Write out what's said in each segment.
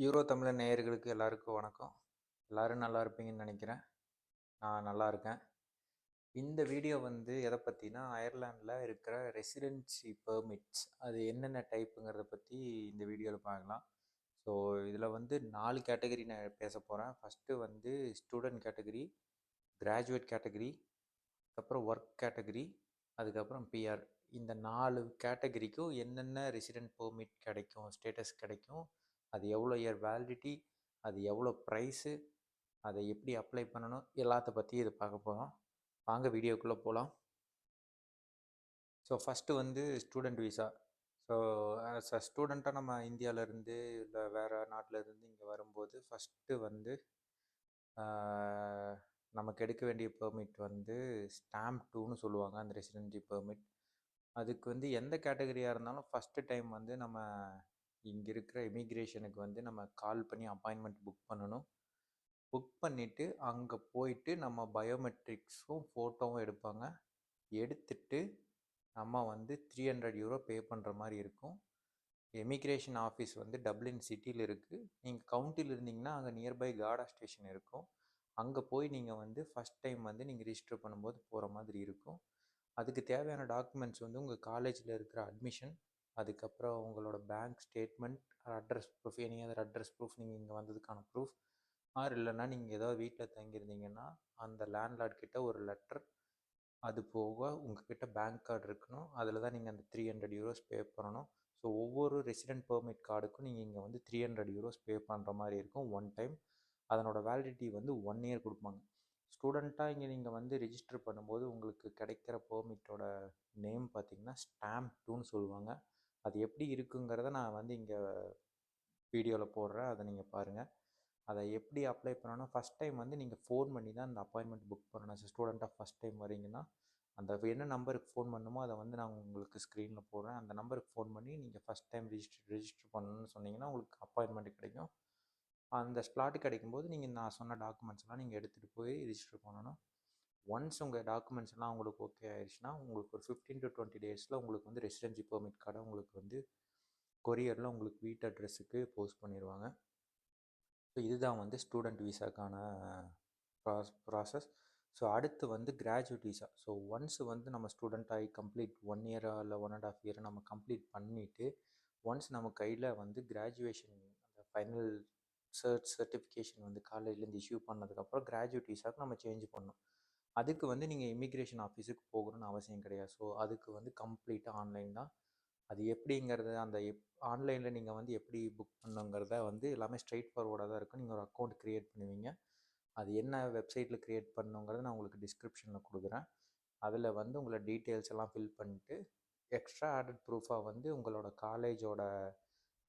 Euro தமிழன் நேயர்களுக்கு எல்லாருக்கும் வணக்கம். எல்லாரும் நல்லா இருப்பீங்கன்னு நினைக்கிறேன். நான் நல்லா இருக்கேன். இந்த வீடியோ வந்து எதை பற்றினா, அயர்லாண்டில் இருக்கிற ரெசிடென்சி பெர்மிட்ஸ் அது என்னென்ன டைப்புங்கிறத பற்றி இந்த வீடியோவில் பார்க்கலாம். ஸோ இதில் வந்து 4 கேட்டகரி நான் பேச போகிறேன். ஃபஸ்ட்டு வந்து ஸ்டூடெண்ட் கேட்டகரி, கிராஜுவேட் கேட்டகரி, அதுக்கப்புறம் ஒர்க் கேட்டகரி, அதுக்கப்புறம் பிஆர். இந்த 4 கேட்டகரிக்கும் என்னென்ன ரெசிடென்ட் பெர்மிட் கிடைக்கும், ஸ்டேட்டஸ் கிடைக்கும், அது எவ்வளோ இயர் வேலிடிட்டி, அது எவ்வளோ ப்ரைஸு, அதை எப்படி அப்ளை பண்ணணும், எல்லாத்த பற்றி இது பார்க்க போகிறோம். வாங்க வீடியோக்குள்ளே போகலாம். ஸோ ஃபஸ்ட்டு வந்து student visa. So as a ஸ்டூடெண்ட்டாக நம்ம இந்தியாவிலேருந்து இல்லை வேறு நாட்டிலேருந்து இங்கே வரும்போது ஃபஸ்ட்டு வந்து நமக்கு எடுக்க வேண்டிய பெர்மிட் வந்து ஸ்டாம்ப் 2ன்னு சொல்லுவாங்க, அந்த ரெசிடென்சி பெர்மிட். அதுக்கு வந்து எந்த கேட்டகரியாக இருந்தாலும் ஃபஸ்ட்டு டைம் வந்து நம்ம இங்கே இருக்கிற இமிக்ரேஷனுக்கு வந்து நம்ம கால் பண்ணி அப்பாயின்மெண்ட் புக் பண்ணணும். புக் பண்ணிவிட்டு அங்கே போயிட்டு நம்ம பயோமெட்ரிக்ஸும் ஃபோட்டோவும் எடுப்பாங்க. எடுத்துட்டு நம்ம வந்து 300 யூரோ பே பண்ணுற மாதிரி இருக்கும். எமிக்ரேஷன் ஆஃபீஸ் வந்து டப்ளின் சிட்டியில் இருக்குது. நீங்கள் கவுண்டியில் இருந்தீங்கன்னா அங்கே நியர்பை கார்டா ஸ்டேஷன் இருக்கும். அங்கே போய் நீங்கள் வந்து ஃபஸ்ட் டைம் வந்து நீங்கள் ரிஜிஸ்டர் பண்ணும்போது போகிற மாதிரி இருக்கும். அதுக்கு தேவையான டாக்குமெண்ட்ஸ் வந்து உங்கள் காலேஜில் இருக்கிற அட்மிஷன், அதுக்கப்புறம் உங்களோட bank statement, address proof, any other address proof, நீங்கள் இங்கே வந்ததுக்கான ப்ரூஃப், ஆர் இல்லைன்னா நீங்கள் ஏதாவது வீட்டில் தங்கியிருந்தீங்கன்னா அந்த லேண்ட்லார்ட் கிட்ட ஒரு லெட்டர், அது போக உங்ககிட்ட பேங்க் கார்டு இருக்கணும். அதில் தான் நீங்கள் அந்த 300 யூரோஸ் பே பண்ணணும். ஸோ ஒவ்வொரு ரெசிடென்ட் பெர்மிட் கார்டுக்கும் நீங்கள் இங்கே வந்து 300 யூரோஸ் பே பண்ணுற மாதிரி இருக்கும் ஒன் டைம். அதனோட வேலிடிட்டி வந்து 1 இயர் கொடுப்பாங்க. ஸ்டூடெண்ட்டாக இங்கே நீங்கள் வந்து ரிஜிஸ்டர் பண்ணும்போது உங்களுக்கு கிடைக்கிற பெர்மிட்டோட நேம் பார்த்திங்கன்னா ஸ்டாம்ப் 2ன்னு சொல்லுவாங்க. அது எப்படி இருக்குங்கிறத நான் வந்து இங்கே வீடியோவில் போடுறேன், அதை நீங்கள் பாருங்கள். அதை எப்படி அப்ளை பண்ணணும், ஃபஸ்ட் டைம் வந்து நீங்கள் ஃபோன் பண்ணி தான் அந்த அப்பாயின்மெண்ட் புக் பண்ணணும். ஸ்டூடெண்ட்டாக ஃபஸ்ட் டைம் வரீங்கன்னா அந்த என்ன நம்பருக்கு ஃபோன் பண்ணணுமோ அதை வந்து நான் உங்களுக்கு ஸ்க்ரீனில் போடுறேன். அந்த நம்பருக்கு ஃபோன் பண்ணி நீங்கள் ஃபஸ்ட் டைம் ரிஜிஸ்டர் பண்ணணும்னு சொன்னீங்கன்னா உங்களுக்கு அப்பாயின்மெண்ட் கிடைக்கும். அந்த ஸ்லாட் கிடைக்கும்போது நீங்கள் நான் சொன்ன டாக்குமெண்ட்ஸ்லாம் நீங்கள் எடுத்துகிட்டு போய் ரிஜிஸ்டர் பண்ணணும். ஒன்ஸ் உங்கள் டாக்குமெண்ட்ஸ் எல்லாம் உங்களுக்கு ஓகே ஆயிடுச்சுன்னா உங்களுக்கு ஒரு 15 to 20 டேஸில் உங்களுக்கு வந்து ரெசிடென்சி பெர்மிட் கார்டை உங்களுக்கு வந்து கொரியரில் உங்களுக்கு வீட்டு அட்ரஸுக்கு போஸ்ட் பண்ணிடுவாங்க. ஸோ இதுதான் வந்து ஸ்டூடெண்ட் விசாக்கான ப்ராசஸ். ஸோ அடுத்து வந்து கிராஜுவேட் விசா. ஸோ ஒன்ஸ் வந்து நம்ம ஸ்டூடெண்ட் ஆகி கம்ப்ளீட் 1 இயரா இல்லை 1.5 இயரை நம்ம கம்ப்ளீட் பண்ணிவிட்டு ஒன்ஸ் நம்ம கையில் வந்து கிராஜுவேஷன் அந்த ஃபைனல் சர்டிஃபிகேஷன் வந்து காலேஜ்லேருந்து இஷ்யூ பண்ணதுக்கப்புறம் கிராஜுவேட் விசாவுக்கு நம்ம சேஞ்ச் பண்ணணும். அதுக்கு வந்து நீங்கள் இமிக்ரேஷன் ஆஃபீஸுக்கு போகணும்னு அவசியம் கிடையாது. ஸோ அதுக்கு வந்து கம்ப்ளீட்டாக ஆன்லைன் தான். அது எப்படிங்கிறது அந்த ஆன்லைனில் நீங்கள் வந்து எப்படி புக் பண்ணுங்கிறத வந்து எல்லாமே ஸ்ட்ரெயிட் ஃபார்வர்டாக தான் இருக்கும். நீங்கள் ஒரு அக்கௌண்ட் க்ரியேட் பண்ணுவீங்க. அது என்ன வெப்சைட்டில் க்ரியேட் பண்ணுங்கிறத நான் உங்களுக்கு டிஸ்கிரிப்ஷனில் கொடுக்குறேன். அதில் வந்து உங்களை டீட்டெயில்ஸ் எல்லாம் ஃபில் பண்ணிட்டு எக்ஸ்ட்ரா ஆடட் ப்ரூஃபாக வந்து உங்களோட காலேஜோட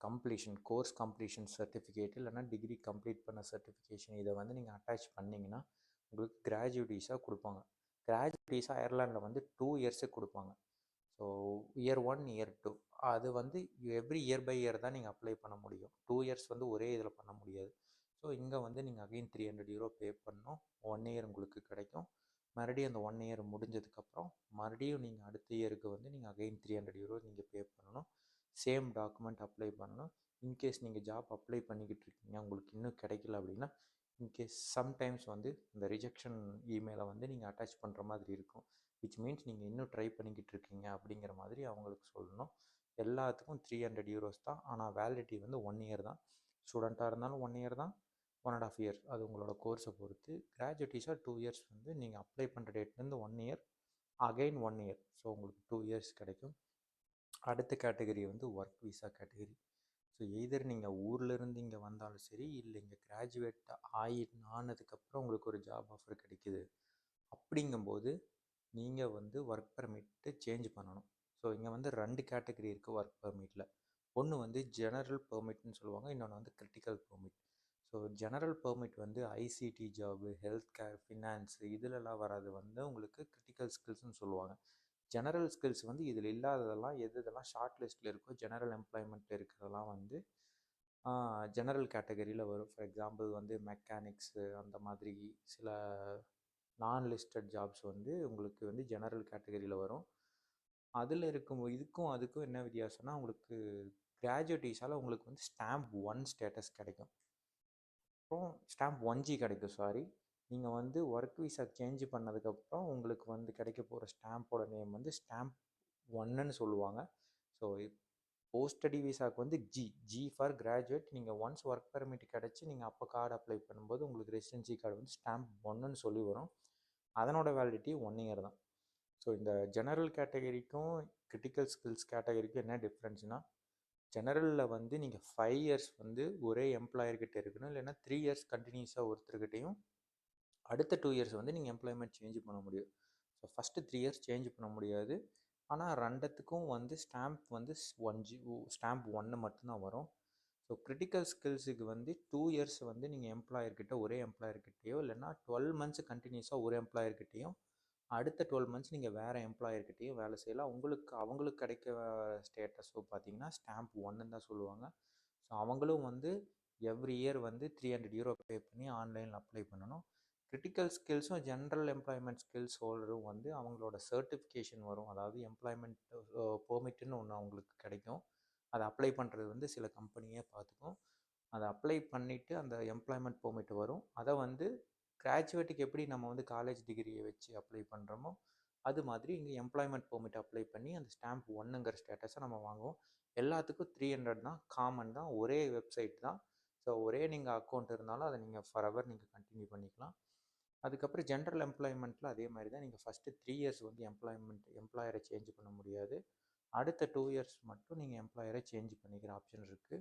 கம்ப்ளீஷன், கோர்ஸ் கம்ப்ளீஷன் சர்டிஃபிகேட் இல்லைனா டிகிரி கம்ப்ளீட் பண்ண சர்டிஃபிகேஷன், இதை வந்து நீங்கள் அட்டாச் பண்ணிங்கன்னா உங்களுக்கு கிராஜுவேட் விசா கொடுப்பாங்க. கிராஜுவேட் விசா அயர்லாண்டில் வந்து 2 இயர்ஸுக்கு கொடுப்பாங்க. ஸோ இயர் 1, இயர் 2 அது வந்து எவ்ரி இயர் பை இயர் தான் நீங்கள் அப்ளை பண்ண முடியும். 2 இயர்ஸ் வந்து ஒரே இதில் பண்ண முடியாது. ஸோ இங்கே வந்து நீங்கள் அகைன் 300 யூரோ பே பண்ணணும். 1 இயர் உங்களுக்கு கிடைக்கும். மறுபடியும் அந்த 1 இயர் முடிஞ்சதுக்கப்புறம் மறுபடியும் நீங்கள் அடுத்த இயருக்கு வந்து நீங்கள் அகைன் 300 யூரோ நீங்கள் பே பண்ணணும். சேம் டாக்குமெண்ட் அப்ளை பண்ணணும். இன்கேஸ் நீங்கள் ஜாப் அப்ளை பண்ணிக்கிட்டு இருக்கீங்க, உங்களுக்கு இன்னும் கிடைக்கல அப்படின்னா, இன்கேஸ் சம்டைம்ஸ் வந்து இந்த ரிஜெக்ஷன் இமெயிலை வந்து நீங்கள் அட்டாச் பண்ணுற மாதிரி இருக்கும். விச் மீன்ஸ் நீங்கள் இன்னும் ட்ரை பண்ணிக்கிட்டு இருக்கீங்க அப்படிங்கிற மாதிரி அவங்களுக்கு சொல்லணும். எல்லாத்துக்கும் 300 யூரோஸ் தான். ஆனால் வேலிடிட்டி வந்து 1 இயர் தான். ஸ்டூடெண்ட்டாக இருந்தாலும் 1 இயர் தான், 1.5 இயர் அது உங்களோட கோர்ஸை பொறுத்து. கிராஜுவேட் விசா 2 இயர்ஸ் வந்து நீங்கள் அப்ளை பண்ணுற டேட்லேருந்து 1 இயர், அகைன் 1 இயர். ஸோ உங்களுக்கு 2 இயர்ஸ் கிடைக்கும். அடுத்த கேட்டகரி வந்து work visa category. So either நீங்கள் ஊர்லேருந்து இங்கே வந்தாலும் சரி, இல்லை இங்கே கிராஜுவேட் ஆனதுக்கப்புறம் உங்களுக்கு ஒரு ஜாப் ஆஃபர் கிடைக்குது அப்படிங்கும்போது நீங்கள் வந்து ஒர்க் பர்மிட்டு சேஞ்ச் பண்ணணும். ஸோ இங்கே வந்து 2 கேட்டகரி இருக்குது ஒர்க் பர்மிட்டில். ஒன்று வந்து ஜெனரல் பெர்மிட்னு சொல்லுவாங்க, இன்னொன்று வந்து critical permit. So general permit வந்து ICT job, health care, finance இதிலெல்லாம் வராது வந்து உங்களுக்கு கிரிட்டிக்கல் ஸ்கில்ஸ்னு சொல்லுவாங்க. ஜெனரல் ஸ்கில்ஸ் வந்து இதில் இல்லாததெல்லாம் இதெல்லாம் ஷார்ட் லிஸ்ட்டில் இருக்கோ, ஜெனரல் எம்ப்ளாய்மெண்ட் இருக்கிறதெல்லாம் வந்து ஜெனரல் கேட்டகரியில் வரும். ஃபார் எக்ஸாம்பிள் வந்து மெக்கானிக்ஸு அந்த மாதிரி சில நான் லிஸ்டட் ஜாப்ஸ் வந்து உங்களுக்கு வந்து ஜெனரல் கேட்டகரியில் வரும். அதில் இருக்கும் இதுக்கும் அதுக்கும் என்ன வித்தியாசம்னா, உங்களுக்கு கிராஜுவேட் விசாவில் உங்களுக்கு வந்து ஸ்டாம்ப் 1 ஸ்டேட்டஸ் கிடைக்கும். அப்புறம் ஸ்டாம்ப் 1G கிடைக்கும், சாரி. நீங்கள் வந்து ஒர்க் விசா சேஞ்ச் பண்ணதுக்கப்புறம் உங்களுக்கு வந்து கிடைக்க போகிற ஸ்டாம்போட நேம் வந்து ஸ்டாம்ப் 1ன்னு சொல்லுவாங்க. ஸோ போஸ்ட் ஸ்டடி விசாவுக்கு வந்து ஜி ஃபார் கிராஜுவேட். நீங்கள் ஒன்ஸ் ஒர்க் பெர்மிட் கிடச்சி நீங்கள் அப்போ கார்டு அப்ளை பண்ணும்போது உங்களுக்கு ரெசிடென்சி கார்டு வந்து ஸ்டாம்ப் 1ன்னு சொல்லி வரும். அதனோட வேலிடிட்டி 1 இயர் தான். ஸோ இந்த ஜெனரல் கேட்டகரிக்கும் கிரிட்டிக்கல் ஸ்கில்ஸ் கேட்டகரிக்கும் என்ன டிஃப்ரென்ஸ்னால், ஜெனரலில் வந்து நீங்கள் 5 இயர்ஸ் வந்து ஒரே எம்ப்ளாயர்கிட்ட இருக்கணும், இல்லைன்னா 3 இயர்ஸ் கண்டினியூஸாக ஒருத்தர்கிட்டையும், அடுத்த 2 இயர்ஸ் வந்து நீங்கள் எம்ப்ளாய்மெண்ட் சேஞ்ச் பண்ண முடியும். ஸோ ஃபஸ்ட்டு 3 இயர்ஸ் சேஞ்ச் பண்ண முடியாது. ஆனால் ரெண்டுத்துக்கும் வந்து ஸ்டாம்ப் வந்து 1G ஸ்டாம்ப் 1 மட்டும்தான் வரும். ஸோ கிரிட்டிக்கல் ஸ்கில்ஸுக்கு வந்து 2 இயர்ஸ் வந்து நீங்கள் எம்ப்ளாயர்கிட்ட ஒரே எம்ப்ளாயர்கிட்டையோ, இல்லைன்னா 12 மந்த்ஸ் கண்டினியூஸாக ஒரு எம்ப்ளாயர்கிட்டையும், அடுத்த 12 மந்த்ஸ் நீங்கள் வேறு எம்ப்ளாயர்கிட்டையும் வேலை செய்யலாம். அவங்களுக்கு கிடைக்க ஸ்டேட்டஸோ பார்த்தீங்கன்னா ஸ்டாம்ப் 1ன்னு தான் சொல்லுவாங்க. ஸோ அவங்களும் வந்து எவ்ரி இயர் வந்து €300 பே பண்ணி ஆன்லைனில் அப்ளை பண்ணணும். கிரிட்டிக்கல் ஸ்கில்ஸும் ஜென்ரல் எம்ப்ளாய்மெண்ட் ஸ்கில்ஸ் ஹோல்டரும் வந்து அவங்களோட சர்டிஃபிகேஷன் வரும். அதாவது எம்ப்ளாய்மெண்ட் பெர்மிட்டுன்னு ஒன்று அவங்களுக்கு கிடைக்கும். அதை அப்ளை பண்ணுறது வந்து சில கம்பெனியே பார்த்துக்கும். அதை அப்ளை பண்ணிவிட்டு அந்த எம்ப்ளாய்மெண்ட் பெர்மிட் வரும். அதை வந்து கிராஜுவேட்டுக்கு எப்படி நம்ம வந்து காலேஜ் டிகிரியை வச்சு அப்ளை பண்ணுறோமோ அது மாதிரி இங்கே எம்ப்ளாய்மெண்ட் பெர்மிட் அப்ளை பண்ணி அந்த ஸ்டாம்ப் 1ங்கிற ஸ்டேட்டஸை நம்ம வாங்குவோம். எல்லாத்துக்கும் 300 தான், காமன் தான், ஒரே வெப்சைட் தான். ஸோ ஒரே நீங்கள் அக்கௌண்ட் இருந்தாலும் அதை நீங்கள் ஃபரெவர் நீங்கள் கண்டினியூ பண்ணிக்கலாம். அதுக்கப்புறம் ஜென்ரல் எம்ப்ளாய்மெண்ட்டில் அதே மாதிரி தான். நீங்கள் ஃபஸ்ட்டு 3 இயர்ஸ் வந்து எம்ப்ளாயரை சேஞ்ச் பண்ண முடியாது. அடுத்த 2 இயர்ஸ் மட்டும் நீங்கள் எம்ப்ளாயரை சேஞ்ச் பண்ணிக்கிற ஆப்ஷன் இருக்குது.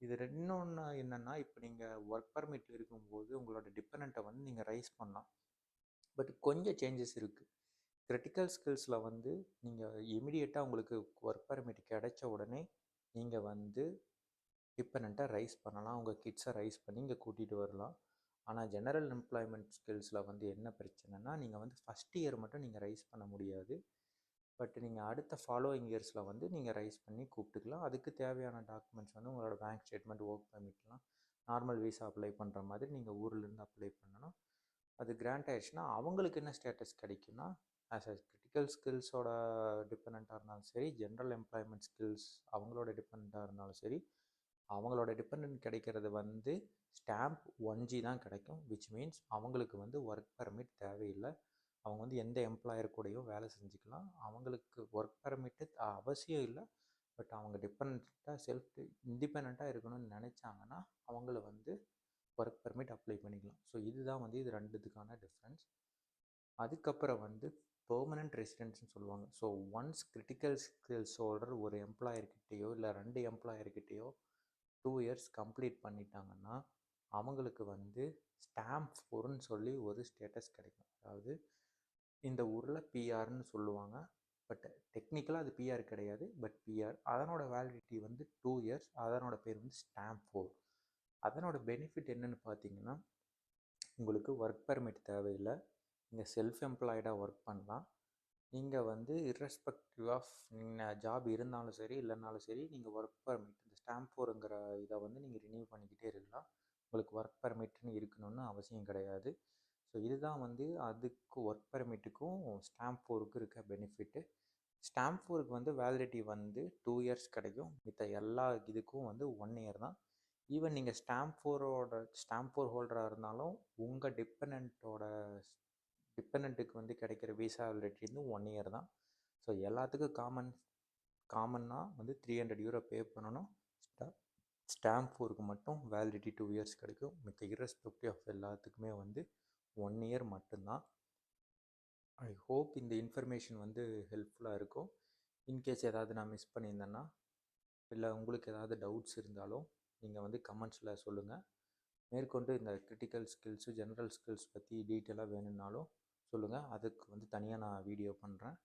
இது இன்னொன்று என்னென்னா, இப்போ நீங்கள் ஒர்க் பர்மிட் இருக்கும்போது உங்களோட டிபெண்ட்டை வந்து நீங்கள் ரைஸ் பண்ணலாம். பட் கொஞ்சம் சேஞ்சஸ் இருக்குது. கிரிட்டிக்கல் ஸ்கில்ஸில் வந்து நீங்கள் இமிடியேட்டாக உங்களுக்கு ஒர்க் பர்மிட் கிடைச்ச உடனே நீங்கள் வந்து டிபெண்ட்டை ரைஸ் பண்ணலாம். உங்கள் கிட்ஸை ரைஸ் பண்ணி இங்கே கூட்டிகிட்டு வரலாம். ஆனால் ஜெனரல் எம்ப்ளாய்மெண்ட் ஸ்கில்ஸில் வந்து என்ன பிரச்சனைனா, நீங்கள் வந்து ஃபஸ்ட் இயர் மட்டும் நீங்கள் ரைஸ் பண்ண முடியாது. பட் நீங்கள் அடுத்த ஃபாலோயிங் இயர்ஸில் வந்து நீங்கள் ரைஸ் பண்ணி கூப்பிட்டுக்கலாம். அதுக்கு தேவையான டாக்குமெண்ட்ஸ் வந்து உங்களோட பேங்க் ஸ்டேட்மெண்ட், ஒர்க் பர்மிட்லாம் நார்மல் விசா அப்ளை பண்ணுற மாதிரி நீங்கள் ஊர்லேருந்து அப்ளை பண்ணணும். அது கிராண்ட் ஆயிடுச்சுன்னா அவங்களுக்கு என்ன ஸ்டேட்டஸ் கிடைக்குன்னா, ஆஸ் அ கிரிட்டிக்கல் ஸ்கில்ஸோட டிபெண்ட்டாக இருந்தாலும் சரி, ஜென்ரல் எம்ப்ளாய்மெண்ட் ஸ்கில்ஸ் அவங்களோட டிபெண்ட்டாக இருந்தாலும் சரி, அவங்களோட டிபெண்ட் கிடைக்கிறது வந்து ஸ்டாம்ப் 1G தான் கிடைக்கும். விச் மீன்ஸ் அவங்களுக்கு வந்து ஒர்க் பர்மிட் தேவையில்லை. அவங்க வந்து எந்த எம்ப்ளாயர் கூடயும் வேலை செஞ்சுக்கலாம். அவங்களுக்கு ஒர்க் பர்மிட்டு அவசியம் இல்லை. பட் அவங்க இண்டிபெண்ட்டாக இருக்கணும்னு நினச்சாங்கன்னா அவங்கள வந்து ஒர்க் பர்மிட் அப்ளை பண்ணிக்கலாம். ஸோ இதுதான் வந்து இது ரெண்டுத்துக்கான டிஃப்ரென்ஸ். அதுக்கப்புறம் வந்து பெர்மனண்ட் ரெசிடென்ட்ஸ்னு சொல்லுவாங்க. So once critical skills holder ஒரு எம்ப்ளாயர்கிட்டையோ இல்லை 2 எம்ப்ளாயர்கிட்டையோ 2 இயர்ஸ் கம்ப்ளீட் பண்ணிட்டாங்கன்னா அவங்களுக்கு வந்து ஸ்டாம்ப் 4ன்னு சொல்லி ஒரு ஸ்டேட்டஸ் கிடைக்கும். அதாவது இந்த ஊரில் பிஆர்னு சொல்லுவாங்க. பட் டெக்னிக்கலாக அது பிஆர் கிடையாது, பட் பிஆர். அதனோட வேலிடிட்டி வந்து 2 இயர்ஸ். அதனோட பேர் வந்து ஸ்டாம்ப் 4. அதனோட பெனிஃபிட் என்னென்னு பார்த்தீங்கன்னா, உங்களுக்கு ஒர்க் பர்மிட் தேவையில்லை. நீங்கள் செல்ஃப் எம்ப்ளாய்டாக ஒர்க் பண்ணலாம். நீங்கள் வந்து இர்ரெஸ்பெக்டிவ் ஆஃப் நீங்கள் ஜாப் இருந்தாலும் சரி இல்லைனாலும் சரி, நீங்கள் ஒர்க் பர்மிட் இந்த ஸ்டாம்ப் 4ங்கிற இதை வந்து நீங்கள் ரினியூ பண்ணிக்கிட்டே இருக்கலாம். உங்களுக்கு ஒர்க் பர்மிட்னு இருக்கணும்னு அவசியம் கிடையாது. ஸோ இதுதான் வந்து அதுக்கு ஒர்க் பர்மிட்டுக்கும் ஸ்டாம்ப் 4க்கும் இருக்க பெனிஃபிட்டு. ஸ்டாம்ப் 4க்கு வந்து வேலிடிட்டி வந்து 2 இயர்ஸ் கிடைக்கும். மித்த எல்லா இதுக்கும் வந்து 1 இயர் தான். ஈவன் நீங்கள் ஸ்டாம்ப் 4 ஹோல்டராக இருந்தாலும் உங்கள் டிபெண்ட்டுக்கு வந்து கிடைக்கிற விசா வேலிடிட்டி வந்து 1 இயர் தான். ஸோ எல்லாத்துக்கும் காமனாக வந்து €300 பே பண்ணணும். ஸ்டாம்ப் 4க்கு மட்டும் வேலிடிட்டி 2 இயர்ஸ் கிடைக்கும். மித்த இர்ரெஸ்பெக்டிவ் ஆஃப் எல்லாத்துக்குமே வந்து 1 இயர் மட்டும்தான். ஐ ஹோப் இந்த இன்ஃபர்மேஷன் வந்து ஹெல்ப்ஃபுல்லாக இருக்கும். இன்கேஸ் ஏதாவது நான் மிஸ் பண்ணியிருந்தேன்னா, இல்லை உங்களுக்கு ஏதாவது டவுட்ஸ் இருந்தாலும் நீங்கள் வந்து கமெண்ட்ஸில் சொல்லுங்கள். மேற்கொண்டு இந்த கிரிட்டிக்கல் ஸ்கில்ஸு, ஜென்ரல் ஸ்கில்ஸ் பற்றி டீட்டெயிலாக வேணும்னாலும் சொல்லுங்கள். அதுக்கு வந்து தனியாக நான் வீடியோ பண்ணுறேன்.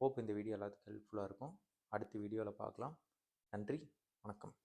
ஹோப் இந்த வீடியோ எல்லாத்துக்கும் ஹெல்ப்ஃபுல்லாக இருக்கும். அடுத்த வீடியோவில் பார்க்கலாம். நன்றி, வணக்கம்.